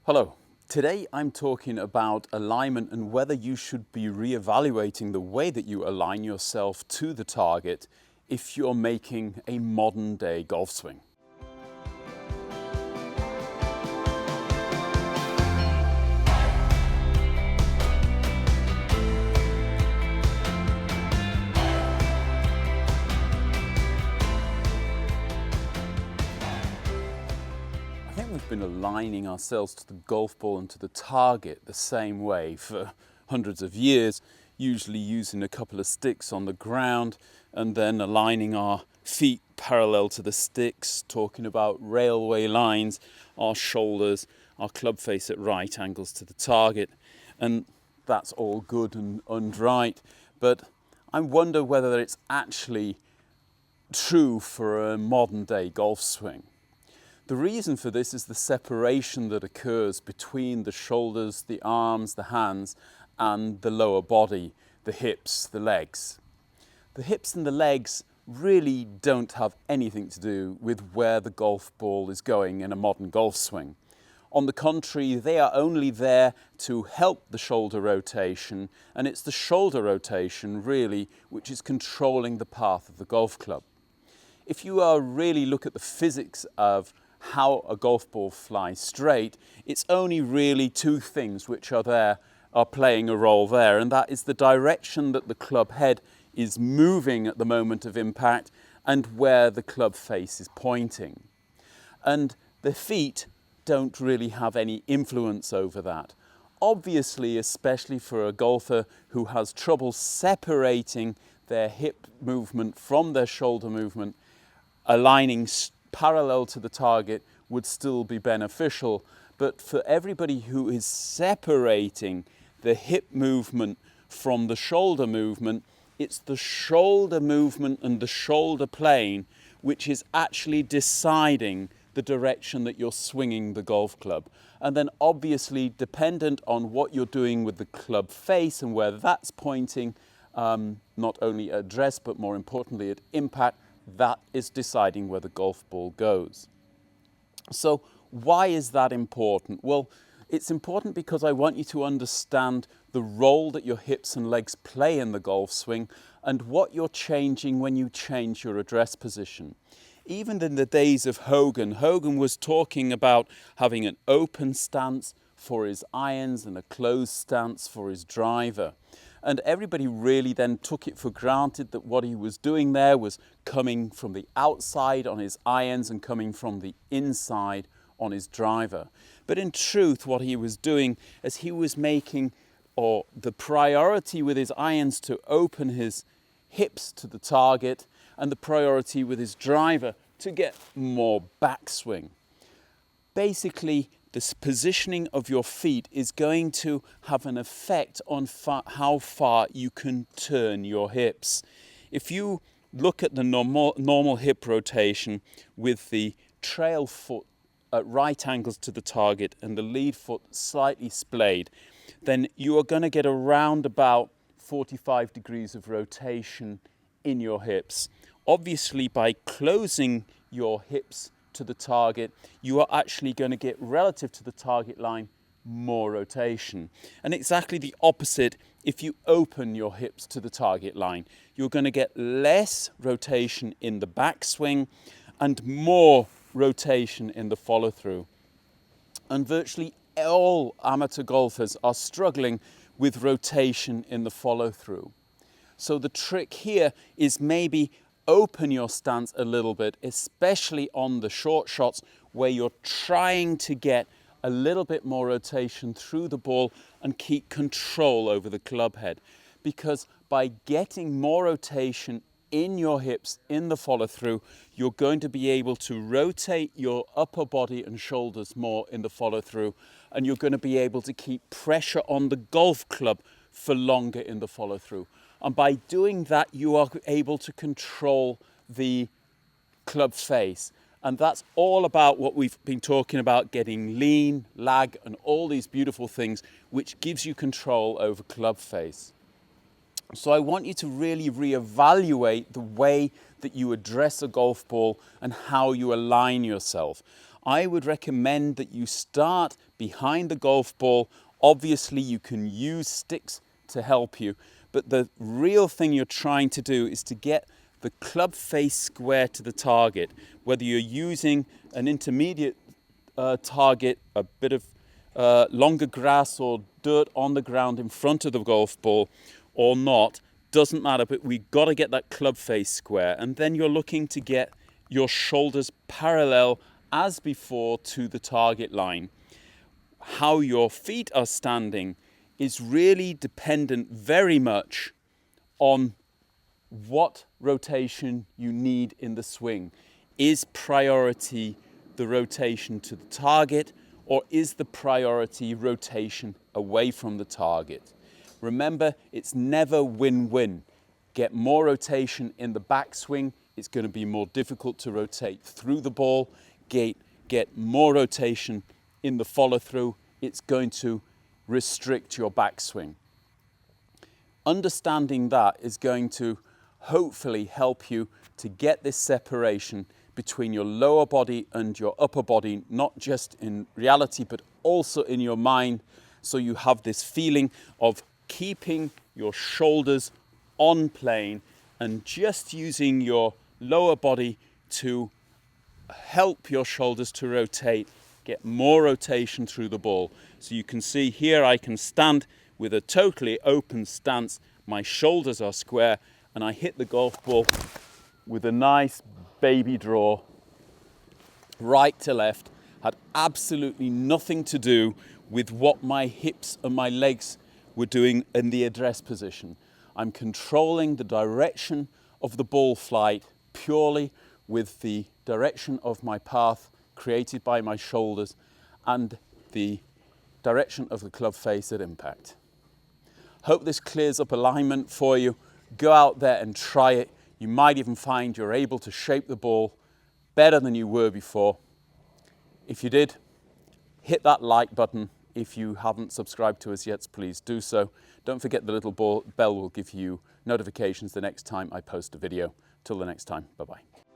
Hello. Today I'm talking about alignment and whether you should be re-evaluating the way that you align yourself to the target if you're making a modern day golf swing. I think we've been aligning ourselves to the golf ball and to the target the same way for hundreds of years, usually using a couple of sticks on the ground and then aligning our feet parallel to the sticks, talking about railway lines, our shoulders, our club face at right angles to the target, and that's all good and right. But I wonder whether it's actually true for a modern day golf swing. The reason for this is the separation that occurs between the shoulders, the arms, the hands, and the lower body, the hips, the legs. The hips and the legs really don't have anything to do with where the golf ball is going in a modern golf swing. On the contrary, they are only there to help the shoulder rotation, and it's the shoulder rotation really which is controlling the path of the golf club. If you really look at the physics of how a golf ball flies straight, it's only really two things which are playing a role there, and that is the direction that the club head is moving at the moment of impact and where the club face is pointing. And the feet don't really have any influence over that. Obviously, especially for a golfer who has trouble separating their hip movement from their shoulder movement, aligning parallel to the target would still be beneficial. But for everybody who is separating the hip movement from the shoulder movement, it's the shoulder movement and the shoulder plane which is actually deciding the direction that you're swinging the golf club. And then obviously dependent on what you're doing with the club face and where that's pointing, not only at address but more importantly at impact, that is deciding where the golf ball goes. So why is that important? Well, it's important because I want you to understand the role that your hips and legs play in the golf swing and what you're changing when you change your address position. Even in the days of Hogan was talking about having an open stance for his irons and a closed stance for his driver. And everybody really then took it for granted that what he was doing there was coming from the outside on his irons and coming from the inside on his driver. But in truth, what he was doing is he was making the priority with his irons to open his hips to the target and the priority with his driver to get more backswing. Basically, this positioning of your feet is going to have an effect on how far you can turn your hips. If you look at the normal hip rotation with the trail foot at right angles to the target and the lead foot slightly splayed, then you are going to get around about 45 degrees of rotation in your hips. Obviously, by closing your hips to the target, you are actually going to get, relative to the target line, more rotation. And exactly the opposite if you open your hips to the target line. You're going to get less rotation in the backswing and more rotation in the follow-through. And virtually all amateur golfers are struggling with rotation in the follow-through. So the trick here is maybe open your stance a little bit, especially on the short shots where you're trying to get a little bit more rotation through the ball and keep control over the club head. Because by getting more rotation in your hips in the follow-through, you're going to be able to rotate your upper body and shoulders more in the follow-through, and you're going to be able to keep pressure on the golf club for longer in the follow-through. And by doing that, you are able to control the club face. And that's all about what we've been talking about, getting lean, lag, and all these beautiful things, which gives you control over club face. So I want you to really reevaluate the way that you address a golf ball and how you align yourself. I would recommend that you start behind the golf ball. Obviously, you can use sticks to help you, but the real thing you're trying to do is to get the club face square to the target. Whether you're using an intermediate target, a bit of longer grass or dirt on the ground in front of the golf ball or not, doesn't matter, but we've got to get that club face square. And then you're looking to get your shoulders parallel as before to the target line. How your feet are standing is really dependent very much on what rotation you need in the swing. Is priority the rotation to the target, or is the priority rotation away from the target? Remember, it's never win-win. Get more rotation in the backswing, it's going to be more difficult to rotate through the ball. Get more rotation in the follow-through, it's going to restrict your backswing. Understanding that is going to hopefully help you to get this separation between your lower body and your upper body, not just in reality, but also in your mind. So you have this feeling of keeping your shoulders on plane and just using your lower body to help your shoulders to rotate, get more rotation through the ball. So you can see here I can stand with a totally open stance, my shoulders are square, and I hit the golf ball with a nice baby draw, right to left. Had absolutely nothing to do with what my hips and my legs were doing in the address position. I'm controlling the direction of the ball flight purely with the direction of my path created by my shoulders and the direction of the club face at impact. Hope this clears up alignment for you. Go out there and try it. You might even find you're able to shape the ball better than you were before. If you did, hit that like button. If you haven't subscribed to us yet, please do so. Don't forget the little bell will give you notifications the next time I post a video. Till the next time, bye-bye.